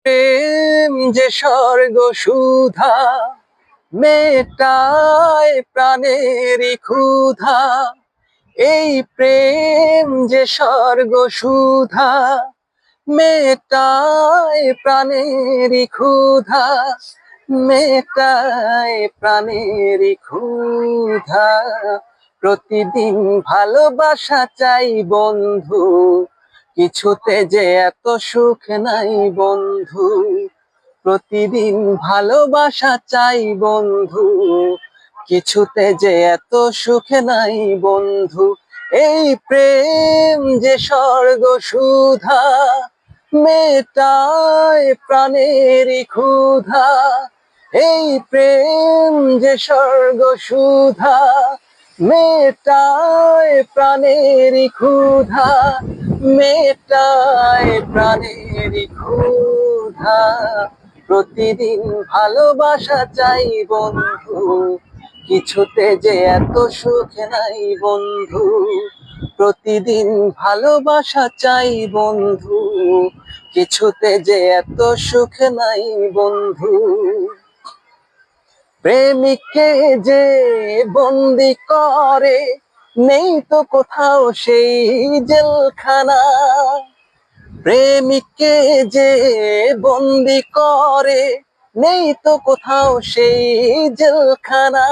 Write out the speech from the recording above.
প্রেম যে স্বর্গ সুধা, মেটায় প্রাণেরই ক্ষুধা। এই প্রেম যে স্বর্গ সুধা, মেটায় প্রাণেরই ক্ষুধা, মেটায় প্রাণেরই ক্ষুধা। প্রতিদিন ভালোবাসা চাই বন্ধু, কিছুতে যে এত সুখ নাই বন্ধু। প্রতিদিন ভালোবাসা চাই বন্ধু, কিছুতে যে এত সুখ নাই বন্ধু। এই প্রেম যে স্বর্গ সুধা, মেটায় প্রাণেরই ক্ষুধা। এই প্রেম যে স্বর্গ সুধা, মেটায় প্রাণেরই ক্ষুধা, মেটায় প্রাণেরই ক্ষুধা। প্রতিদিন ভালোবাসা চাই বন্ধু, কিছুতে যে এত সুখ নাই বন্ধু। প্রতিদিন ভালোবাসা চাই বন্ধু, কিছুতে যে এত সুখ নাই বন্ধু। প্রেমিককে যে বন্দি করে, নেই তো কোথাও সেই জেলখানা। প্রেমিককে যে বন্দি করে, নেই তো কোথাও সেই জেলখানা।